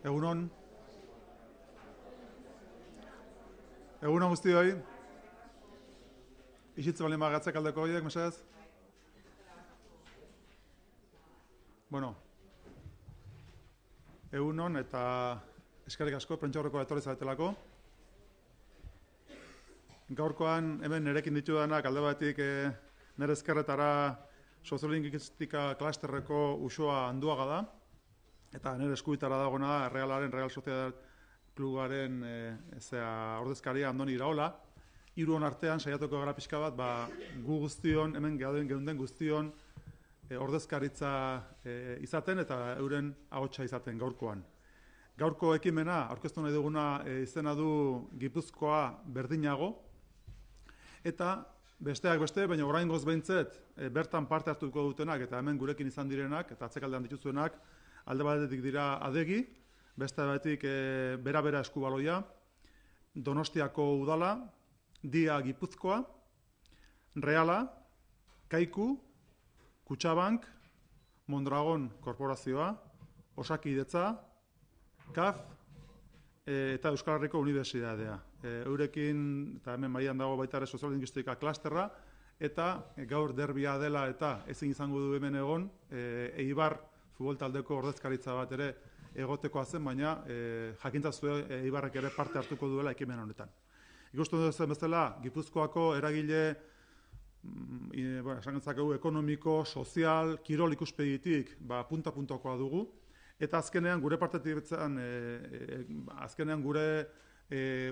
Egunon, egunon guztioi. Isitze bali magatzek aldeko horiek, mesedez? Bueno, egunon eta eskerrik asko, prentxaurreko etorri zaretelako. Gaurkoan hemen nerekin ditudanak alde batik nere ezkerretara soziolinguistika klasterreko Uxoa Anduaga da, eta nere eskuitara dagoena da Real Sociedad Klubaren ordezkaria Andoni Iraola. Hiruon artean saiatuko gara pixka bat, gu guztion, hemen geunden guztion ordezkaritza izaten eta euren ahotsa izaten gaurkoan. Gaurko ekimena, aurkeztu nahi duguna izena du Gipuzkoa berdinago, eta besteak beste, baina oraingoz behintzet bertan parte hartuko dutenak eta hemen gurekin izan direnak eta atzekaldean dituzuenak alde batetik dira Adegi, beste batetik bera Eskubaloia, Donostiako Udala, Dia Gipuzkoa, Reala, Kaiku, Kutxabank, Mondragon Korporazioa, Osakidetza, KAF eta Euskal Herriko Unibertsitatea. Eurekin, eta hemen mailan dago baita ere soziolinguistika klasterra, eta gaur derbia dela eta ezin izango du hemen egon, Eibar futbol taldeko ordezkaritza bat ere egotekoa zen, baina jakintzazue Eibarrek ere parte hartuko duela ekimen honetan. Ikusten duzen bezala, Gipuzkoako eragile esan gentzakegu ekonomiko, sozial, kirol ikuspegitik punta-puntakoa dugu, eta azkenean gure partetik betzen, azkenean gure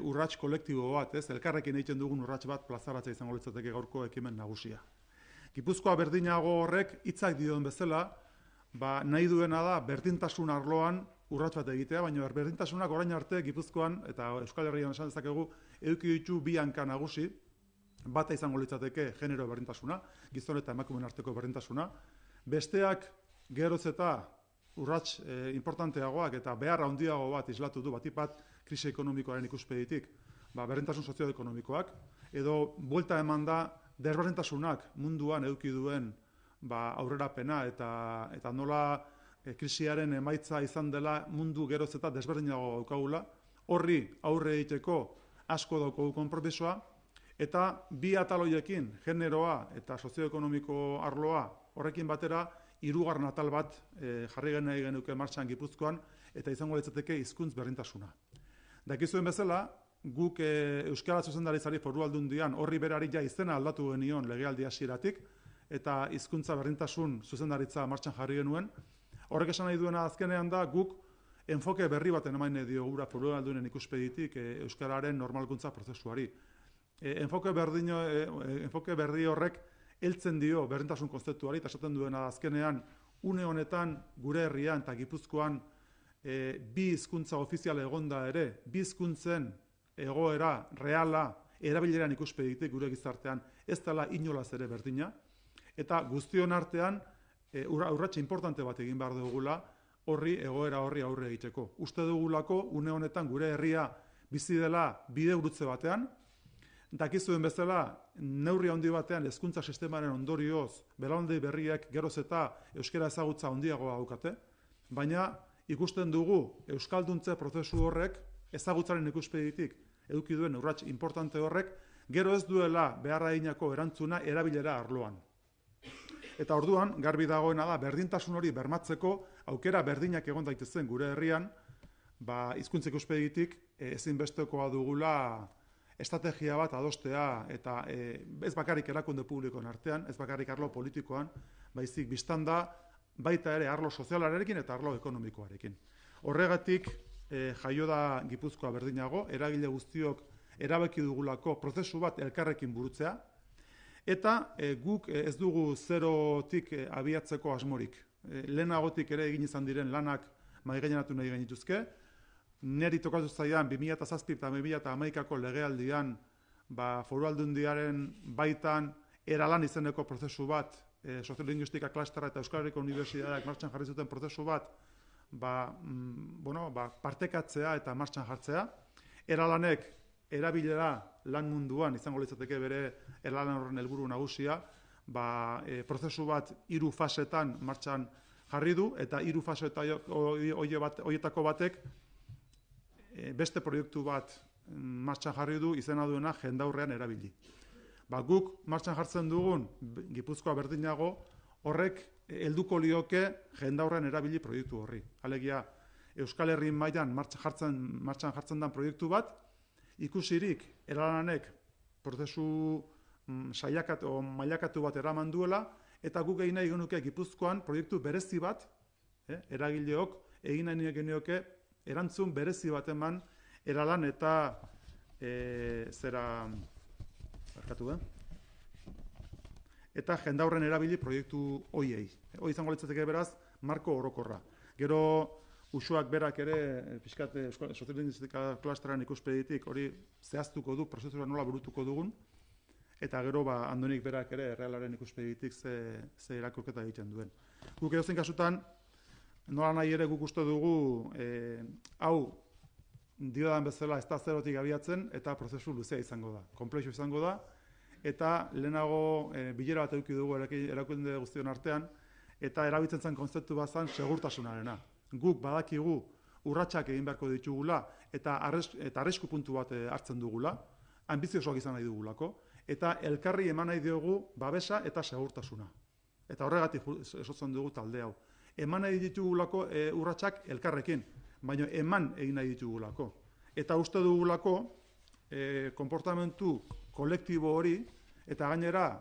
urrats kolektibo bat, elkarrekin egiten dugun urrats bat plazaratza izango litzateke gaurko ekimen nagusia. Gipuzkoa berdinago horrek hitzak dioen bezala, nahi duena da berdintasun arloan urrats bat egitea, baina berdintasunak orain arte Gipuzkoan eta Euskal Herrian esan dezakegu eduki ditu bi hanka nagusi, bata izango litzateke genero berdintasuna, gizon eta emakumeen arteko berdintasuna, besteak geroz eta urrats importanteagoak eta behar handiago bat islatu du batipat krisi ekonomikoaren ikuspegitik, berdintasun sozioekonomikoak, edo buelta eman da desberdintasunak munduan eduki duen aurrerapena eta nola krisiaren emaitza izan dela mundu geroz eta desberdinago daukagula, horri aurre egiteko asko daukagu konpromisoa, eta bi ataloiekin, generoa eta sozioekonomiko arloa horrekin batera, hirugarren atal bat jarri nahi genuke martxan Gipuzkoan, eta izango litzateke hizkuntz berdintasuna. Dakizuen bezala, guk Euskara Zuzendaritzari Foru Aldundian horri berari ja izena aldatu genion legealdi hasieratik, eta hizkuntza berdintasun zuzendaritza martxan jarri genuen. Horrek esan nahi duena azkenean da guk enfoke berri baten emain dio gura Foru Aldunen ikuspegitik Euskararen normalkuntza prozesuari. Enfoke berri horrek heltzen dio berdintasun konzeptuari, eta esaten duena azkenean une honetan gure herrian eta Gipuzkoan bi hizkuntza ofizial egonda ere, bi hizkuntzen egoera reala erabileran ikuspegitik gure gizartean ez dela inolaz ere berdina, eta guztion artean urratxe importante bat egin behar dugula egoera horri aurre egiteko. Uste dugulako une honetan gure herria bizi dela bidegurutze batean, dakizuen bezala neurri handi batean hezkuntza sistemaren ondorioz belaunaldi berriek geroz eta euskara ezagutza handiagoa daukate, baina ikusten dugu euskalduntze prozesu horrek ezagutzaren ikuspegitik eduki duen urrats importante horrek gero ez duela beharra eginako erantzuna erabilera arloan. Eta orduan, garbi dagoena da, berdintasun hori bermatzeko aukera berdinak egon daitezen gure herrian, hizkuntza ikuspegitik ezinbestekoa dugula estrategia bat adostea, eta ez bakarrik erakunde publikoen artean, ez bakarrik arlo politikoan, baizik biztan da baita ere arlo sozialarekin eta arlo ekonomikoarekin. Horregatik jaio da Gipuzkoa berdinago, eragile guztiok erabaki dugulako prozesu bat elkarrekin burutzea, eta guk ez dugu zerotik abiatzeko asmorik. Lehenagotik ere egin izan diren lanak mahaigaineratu nahi genituzke. Neri tokatu zaian 2007 eta 2011ko legealdian Foru Aldundiaren baitan eralan izeneko prozesu bat, soziolinguistika klasterra eta Euskal Herriko Unibertsitateak martxan jarri zuten prozesu bat, partekatzea eta martxan jartzea. Eralanek erabilera lan munduan izango litzateke bere eralan horren helburu nagusia, prozesu bat 3 fasetan martxan jarri du, eta 3 fase horietako batek beste proiektu bat martxan jarri du izena duena jendaurrean erabili. Guk martxan jartzen dugun Gipuzkoa berdinago horrek helduko lioke jendaurrean erabili proiektu horri. Alegia, Euskal Herri mailan martxan jartzen den proiektu bat, ikusirik eralanek prozesu mailakatu bat eraman duela, eta guk egin nahi genuke Gipuzkoan proiektu berezi bat, eragileok egin nahi genioke erantzun berezi bat eman eralan eta eta jendaurren erabili proiektu hoiei. Hoi izango litzateke beraz, marko orokorra. Gero Uxuak berak ere, pixkat soziolingüistika klasteran ikuspeditik hori zehaztuko du, prozesura nola burutuko dugun, eta gero Andonik berak ere errealaren ikuspeditik ze irakurketa egiten duen. Guk edozein kasutan, nola nahi ere guk uste dugu, hau diodan bezala ez da zerotik abiatzen, eta prozesu luzea izango da, konplexu izango da, eta lehenago bilera bat eduki dugu erakunde guztion artean, eta erabiltzen zen konzeptu bat zen segurtasunarena. Guk badakigu urratsak egin beharko ditugula eta arrisku puntu bat hartzen dugula, anbiziosoak izan nahi dugulako, eta elkarri eman nahi diogu babesa eta segurtasuna. Eta horregatik esotzen dugu talde hau. Eman nahi ditugulako urratsak elkarrekin, baina eman egin nahi ditugulako. Eta uste dugulako konportamentu kolektibo hori eta gainera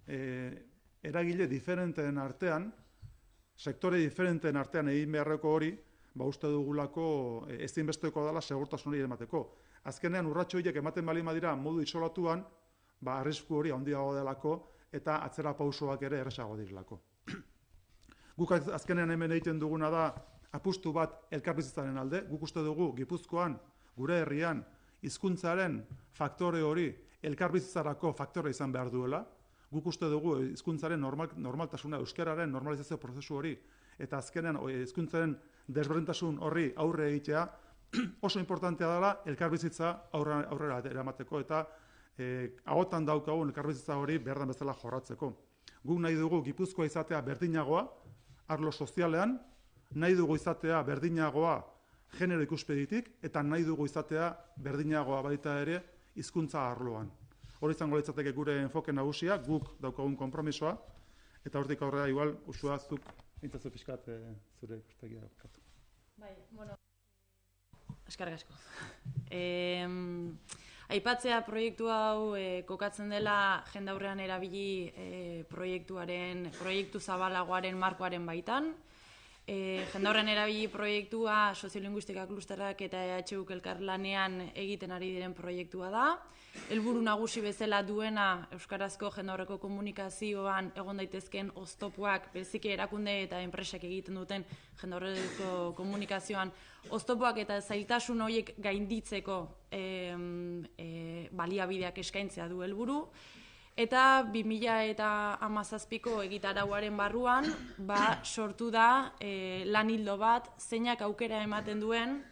eragile diferenteen artean, sektore diferenteen artean egin beharreko hori, uste dugulako ezinbesteko dela segurtasunari emateko. Azkenean urratxo horiek ematen bali madira modu isolatuan, arrisku hori handiago delako eta atzera pausoak ere erresago direlako. Guk azkenean hemen egiten duguna da apustu bat elkarbizitzaren alde, guk uste dugu Gipuzkoan, gure herrian, hizkuntzaren faktore hori elkarbizitzarako faktore izan behar duela, guk uste dugu hizkuntzaren normaltasuna, euskararen normalizazio prozesu hori, eta azkenean hizkuntzaren desberdintasun horri aurre egitea, oso importantea dela elkarbizitza aurrera eramateko eta ahotan daukagun elkarbizitza hori behar den bezala jorratzeko. Guk nahi dugu Gipuzkoa izatea berdinagoa, arlo sozialean, nahi dugu izatea berdinagoa genero ikuspeditik, eta nahi dugu izatea berdinagoa baita ere hizkuntza arloan. Hori izango litzateke gure enfoke nagusia, guk daukagun konpromisoa, eta hortik aurrera igual Uxua zuk intzazu pixkat zure ikuspegia daukatu. Bai, bueno, eskerrik asko. Aipatzea proiektu hau kokatzen dela jendaurrean erabili proiektu zabalagoaren markoaren baitan. Jendaurrean erabili proiektua soziolinguistika klusterrak eta EHUk elkarlanean egiten ari diren proiektua da. Helburu nagusi bezala duena euskarazko jendaurreko komunikazioan egon daitezkeen oztopoak, bereziki erakunde eta enpresak egiten duten jendaurreko komunikazioan oztopoak eta zailtasun horiek gainditzeko baliabideak eskaintzea du helburu. Eta 2017ko egitarauaren barruan sortu da lan ildo bat zeinak aukera ematen duen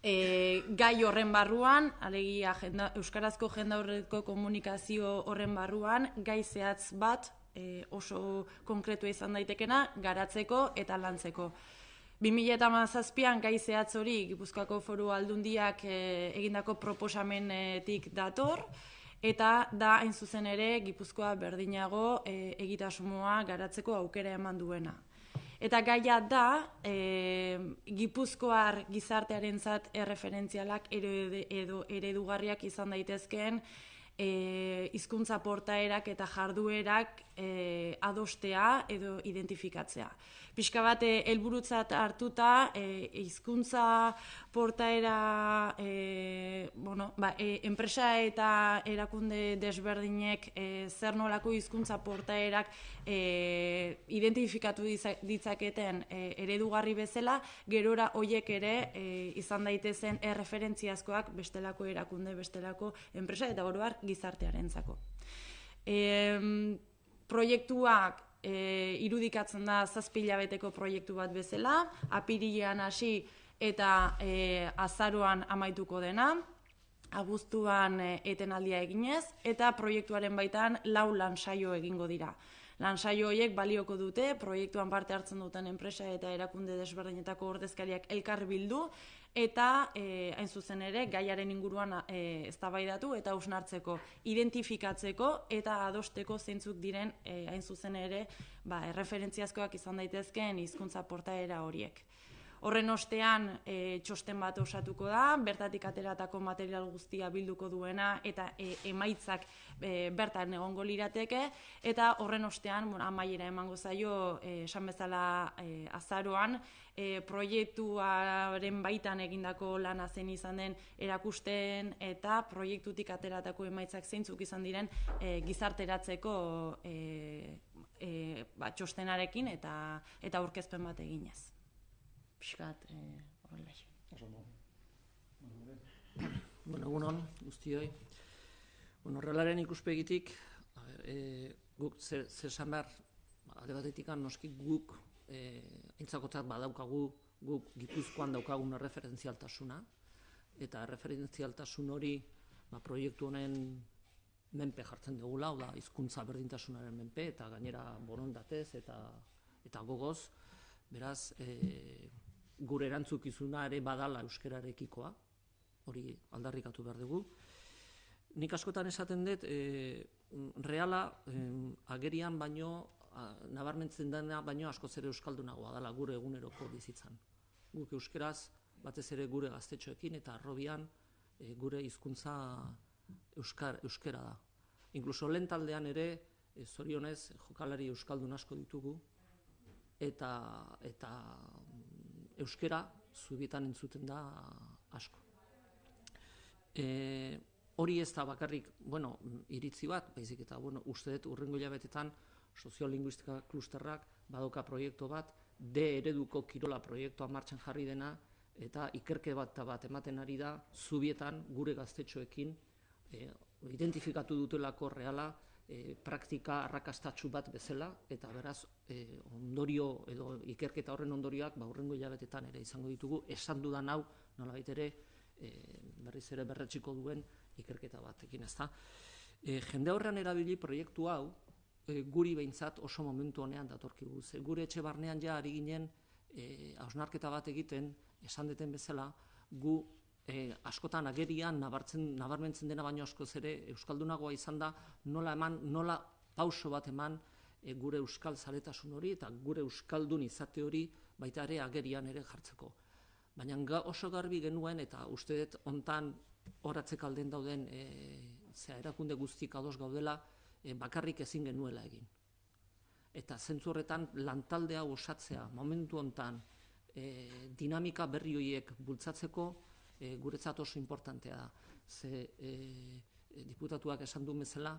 gai horren barruan, alegia euskarazko jendaurreko komunikazio horren barruan, gai zehatz bat oso konkretua izan daitekena garatzeko eta lantzeko. 2017an gai zehatz hori Gipuzkoako Foru Aldundiak egindako proposamenetik dator, eta da hain zuzen ere Gipuzkoa berdinago egitasmoa garatzeko aukera eman duena. Eta gaia da, Gipuzkoar gizartearentzat erreferentzialak edo eredugarriak izan daitezkeen hizkuntza portaerak eta jarduerak adostea edo identifikatzea. Pixka bat helburutzat hartuta hizkuntza portaera enpresa eta erakunde desberdinek zer nolako hizkuntza portaerak identifikatu ditzaketen eredugarri bezala, gerora hoiek ere izan daitezen erreferentziazkoak bestelako erakunde, bestelako enpresa eta oro har gizartearentzako. Proiektuak irudikatzen da 7 hilabeteko proiektu bat bezala, apirilean hasi eta azaroan amaituko dena, abuztuan etenaldia eginez, eta proiektuaren baitan 4 lan saio egingo dira. Lansaio horiek balioko dute, proiektuan parte hartzen duten enpresa eta erakunde desberdinetako ordezkariak elkar bildu, eta hain zuzen ere gaiaren inguruan eztabaidatu eta hausnartzeko, identifikatzeko eta adosteko zeintzuk diren hain zuzen ere erreferentziazkoak izan daitezkeen hizkuntza portaera horiek. Horren ostean txosten bat osatuko da, bertatik ateratako material guztia bilduko duena eta emaitzak bertan egongo lirateke, eta horren ostean amaiera emango zaio esan bezala azaroan proiektuaren baitan egindako lana zen izan den erakusten eta proiektutik ateratako emaitzak zeintzuk izan diren gizarteratzeko txostenarekin eta aurkezpen bat eginez. Piskat, horrela. Egunon, guztioi. Horrelaren ikuspegitik, guk zer esan behar, alde batetik noski guk aintzakotzat badaukagu, guk Gipuzkoan daukagun erreferentzialtasuna, eta erreferentzialtasun hori proiektu honen menpe jartzen dugula, hau da, hizkuntza berdintasunaren menpe, eta gainera borondatez eta gogoz, beraz, gure erantzukizuna ere badala euskararekikoa, hori aldarrikatu behar dugu. Nik askotan esaten dut, reala agerian baino, nabarmentzen dena baino askoz ere euskaldunagoa dela gure eguneroko bizitzan. Guk euskaraz, batez ere gure gaztetxoekin eta arrobian gure hizkuntza euskara da. Inkluso lehen taldean ere, zorionez, jokalari euskaldun asko ditugu, eta euskara zubietan entzuten da asko. Hori ez da bakarrik, iritzi bat, baizik eta uste dut hurrengo hilabetetan soziolinguistika klusterrak badoka proiektu bat, D ereduko kirola proiektua martxan jarri dena, eta ikerke bat ematen ari da zubietan gure gaztetxoekin identifikatu dutelako reala praktika arrakastatsu bat bezala, eta beraz ondorio edo ikerketa horren ondorioak hurrengo hilabetetan ere izango ditugu, esan dudan hau nolabait ere berriz ere berretsiko duen ikerketa batekin, ezta. Jende horrean erabili proiektu hau guri behintzat oso momentu honean datorkigu. Gure etxe barnean ja ari ginen hausnarketa bat egiten, esan deten bezala, gu askotan agerian nabarmentzen dena baino askoz ere euskaldunagoa izan da, nola pauso bat eman gure euskal zaletasun hori eta gure euskaldun izate hori baita ere agerian ere jartzeko. Baina oso garbi genuen eta uste dut hontan horatzek alden dauden erakunde guztik ados gaudela bakarrik ezin genuela egin. Eta zentzu horretan lantalde hau osatzea momentu hontan dinamika berri horiek bultzatzeko guretzat oso importantea da. Diputatuak esan duen bezala,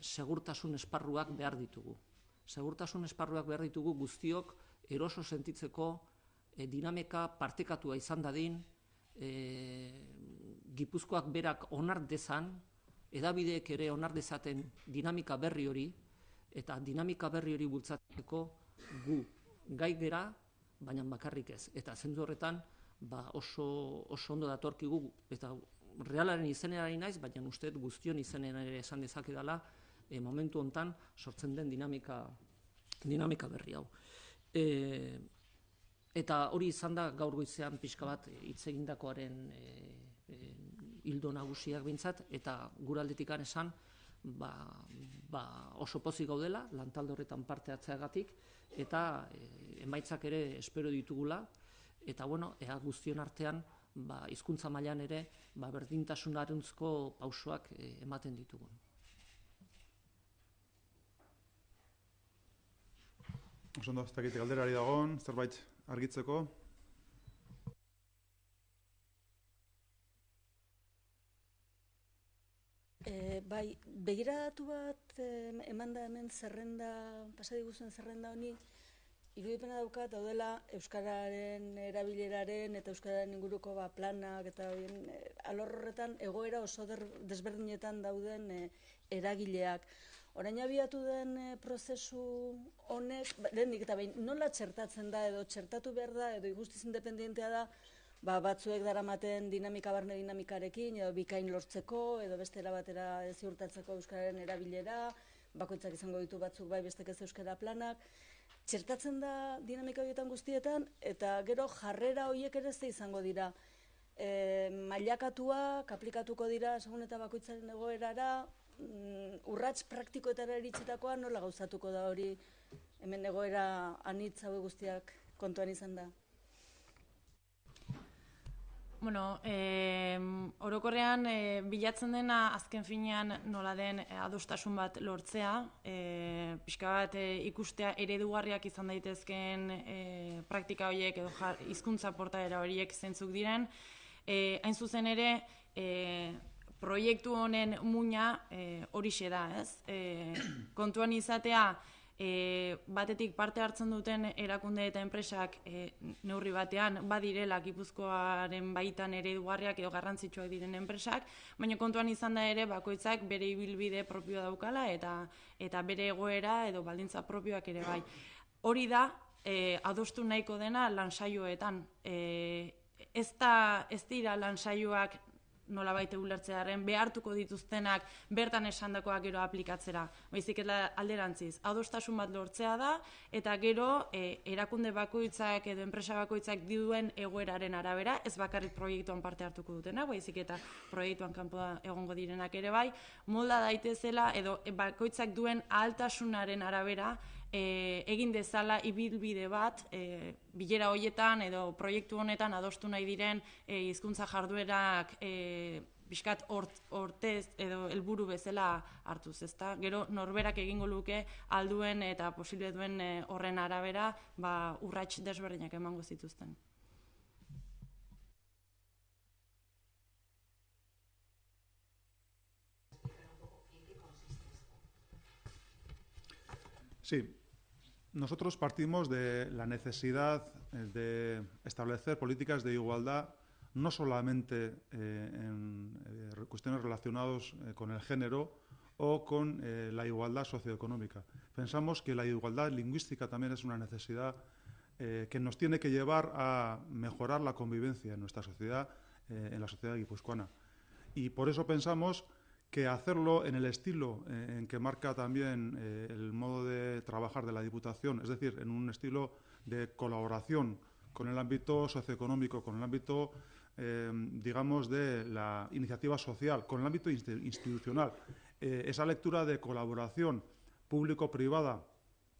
segurtasun esparruak behar ditugu. Segurtasun esparruak behar ditugu guztiok eroso sentitzeko dinamika partekatua izan dadin, Gipuzkoak berak onar dezan, edabideek ere onar dezaten dinamika berri hori, eta dinamika berri hori bultzatzeko gu gai gera, baina bakarrik ez. Eta zentzu horretan oso ondo datorkigu, eta realaren izenerari naiz, baina uste guztion izenean ere esan dezakedala momentu hontan sortzen den dinamika berri hau. Eta hori izan da gaur goizean pixka bat hitz egindakoaren ildo nagusiak behintzat, eta gure aldetikan esan oso pozik gaudela, lantalde horretan parte hartzeagatik, eta emaitzak ere espero ditugula, eta ea guztion artean hizkuntza mailan ere berdintasunarentzko pausoak ematen ditugun. Oso ondo, ez dakit galderari dagoen, zerbait argitzeko. Bai, begiratu bat eman da hemen zerrenda, pasadiguzuen zerrenda honi, irudipena daukat daudela euskararen erabileraren eta euskararen inguruko planak eta alor horretan egoera oso desberdinetan dauden eragileak. Orain abiatu den prozesu honek, lehenik eta behin, nola txertatzen da edo txertatu behar da edo guztiz independentea da batzuek daramaten dinamika barne dinamikarekin, edo bikain lortzeko, edo beste erabatera ziurtatzeko euskararen erabilera, bakoitzak izango ditu batzuk bai bestek ez euskara planak. Txertatzen da dinamika horietan guztietan, eta gero jarrera horiek ere ze izango dira. Mailakatuak, aplikatuko dira, segun eta bakoitzaren egoerara, urrats praktikoetara iritsitakoa nola gauzatuko da hori, hemen egoera anitz hau guztiak kontuan izan da. Bueno, orokorrean bilatzen dena azken finean nola den adostasun bat lortzea, pixka bat ikustea eredugarriak izan daitezkeen praktika horiek edo hizkuntza portaera horiek zeintzuk diren, hain zuzen ere proiektu honen muina horixe da, ez? Kontuan izatea batetik parte hartzen duten erakunde eta enpresak neurri batean badirela Gipuzkoaren baitan eredugarriak edo garrantzitsuak diren enpresak, baina kontuan izan da ere bakoitzak bere ibilbide propioa daukala eta bere egoera edo baldintza propioak ere bai. Hori da adostu nahiko dena lansaioetan. Ez dira lansaioak nolabait ulertzearen behartuko dituztenak bertan esandakoak gero aplikatzera. Baizik eta alderantziz, adostasun bat lortzea da eta gero erakunde bakoitzak edo enpresa bakoitzak duen egoeraren arabera, ez bakarrik proiektuan parte hartuko dutena, baizik eta proiektuan kanpoan egongo direnak ere bai, molda daitezela edo bakoitzak duen ahaltasunaren arabera egin dezala ibilbide bat bilera horietan edo proiektu honetan adostu nahi diren hizkuntza jarduerak pixkat hortez edo helburu bezala hartuz, ezta? Gero norberak egingo luke alduen eta posible duen horren arabera urrats desberdinak emango zituzten. Sí. Nosotros partimos de la necesidad de establecer políticas de igualdad no solamente en cuestiones relacionadas con el género o con la igualdad socioeconómica. Pensamos que la igualdad lingüística también es una necesidad que nos tiene que llevar a mejorar la convivencia en nuestra sociedad, en la sociedad guipuzcoana. Y por eso pensamos que hacerlo en el estilo en que marca también el modo de trabajar de la Diputación, es decir, en un estilo de colaboración con el ámbito socioeconómico, con el ámbito, digamos, de la iniciativa social, con el ámbito institucional. Esa lectura de colaboración público-privada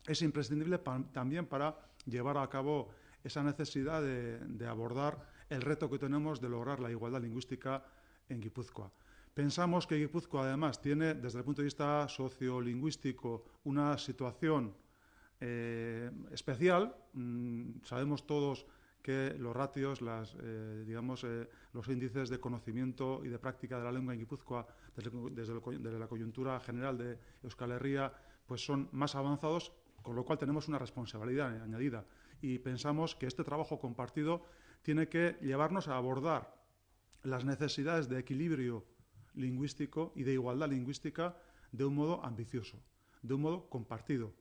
es imprescindible también para llevar a cabo esa necesidad de abordar el reto que tenemos de lograr la igualdad lingüística en Guipúzcoa. Pensamos que Guipúzcoa, además, tiene, desde el punto de vista sociolingüístico, una situación especial. Sabemos todos que los ratios, los índices de conocimiento y de práctica de la lengua en Guipúzcoa, desde la coyuntura general de Euskal Herria, pues son más avanzados, con lo cual tenemos una responsabilidad añadida. Y pensamos que este trabajo compartido tiene que llevarnos a abordar las necesidades de equilibrio lingüístico y de igualdad lingüística de un modo ambicioso, de un modo compartido.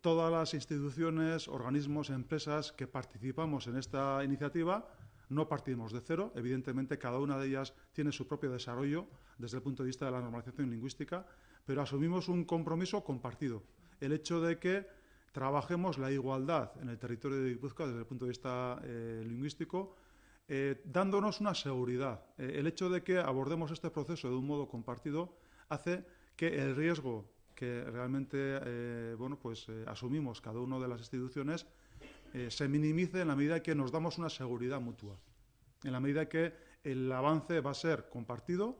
Todas las instituciones, organismos, empresas que participamos en esta iniciativa no partimos de cero. Evidentemente, cada una de ellas tiene su propio desarrollo desde el punto de vista de la normalización lingüística, pero asumimos un compromiso compartido. El hecho de que trabajemos la igualdad en el territorio de Guipúzcoa desde el punto de vista lingüístico, dándonos una seguridad. El hecho de que abordemos este proceso de un modo compartido hace que el riesgo que realmente asumimos cada una de las instituciones se minimice en la medida que nos damos una seguridad mutua, en la medida que el avance va a ser compartido.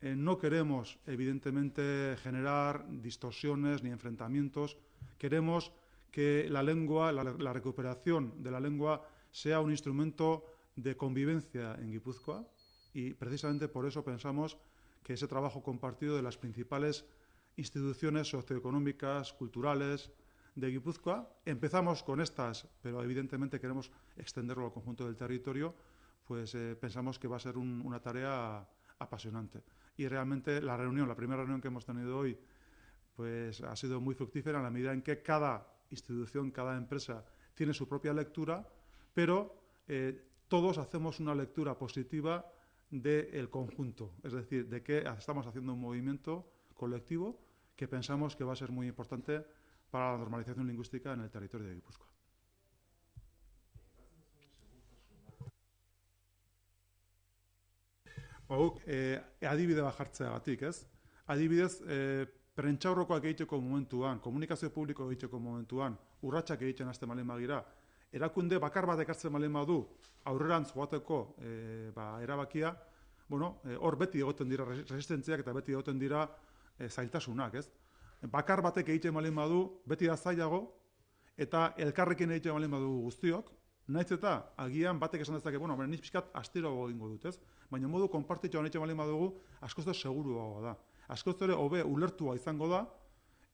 No queremos, evidentemente, generar distorsiones ni enfrentamientos. Queremos que la lengua, la recuperación de la lengua sea un instrumento de convivencia en Guipúzcoa, y precisamente por eso pensamos que ese trabajo compartido de las principales instituciones socioeconómicas, culturales de Guipúzcoa, empezamos con estas, pero evidentemente queremos extenderlo al conjunto del territorio, pues pensamos que va a ser una tarea apasionante. Y realmente la primera reunión que hemos tenido hoy, pues ha sido muy fructífera en la medida en que cada institución, cada empresa tiene su propia lectura, pero todos hacemos una lectura positiva del conjunto, es decir, de que estamos haciendo un movimiento colectivo que pensamos que va a ser muy importante para la normalización lingüística en el territorio de Gipuzkoa. Adibide bat jartzeagatik, ez? Adibidez, prentsaurrokoak egiteko momentuan, komunikazio publiko egiteko momentuan, urratsak egiten hasten baldin bagira, erakunde bakar bat ekartzen baldin badu aurrerantz joateko erabakia, hor beti egoten dira resistentziak eta beti egoten dira zailtasunak, ez? Bakar batek egiten baldin badu, beti da zailago, eta elkarrekin egiten baldin badu guztiok, nahiz eta agian batek esan dezake, nik pixkat astirago egingo dut, ez? Baina modu konpartitxoan egiten baldin badugu, askoz da seguruagoa da. Askoz ere hobe ulertua izango da,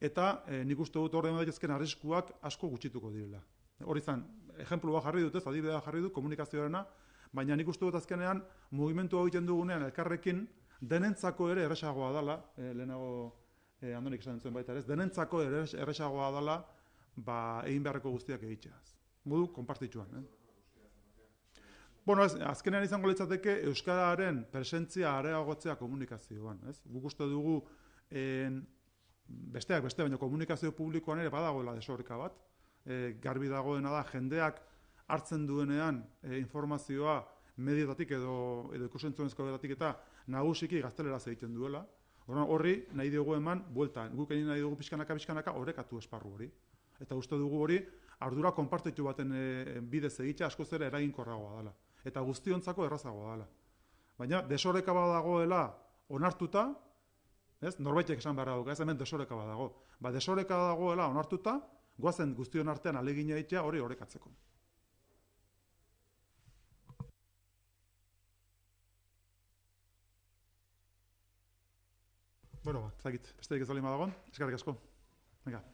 eta nik uste dut horren daitezken arriskuak asko gutxituko direla. Hori izan, ejemplu bat jarri dut, ez, adibidea jarri dut, komunikazioarena, baina nik uste dut azkenean, mugimendu hau egiten dugunean elkarrekin, denentzako ere erresagoa dela, lehenago Andonik esan zuen baita ere, denentzako ere erresagoa dela, egin beharreko guztiak egitea. Modu konpartitxuan. Azkenean izango litzateke euskararen presentzia areagotzea komunikazioan. Guk uste dugu, besteak beste, baina komunikazio publikoan ere badagoela desoreka bat. Garbi dagoena da, jendeak hartzen duenean informazioa medioetatik edo ikusentzunezkoetatik eta nagusiki gazteleraz egiten duela. Horri nahi dugu eman, bueltan, guk egin nahi dugu pixkanaka orekatu esparru hori. Eta uste dugu hori, ardura konpartitu baten bidez egitea askoz ere eraginkorragoa dela. Eta guztiontzako errazagoa dela. Baina desoreka badagoela onartuta, norbaitek esan beharra dugu, ez hemen desoreka badago. Desoreka dagoela onartuta, goazen guztion artean alegina egitea hori orekatzeko. Ez dakit, besterik ez baldin badago, eskerrik asko. Venga.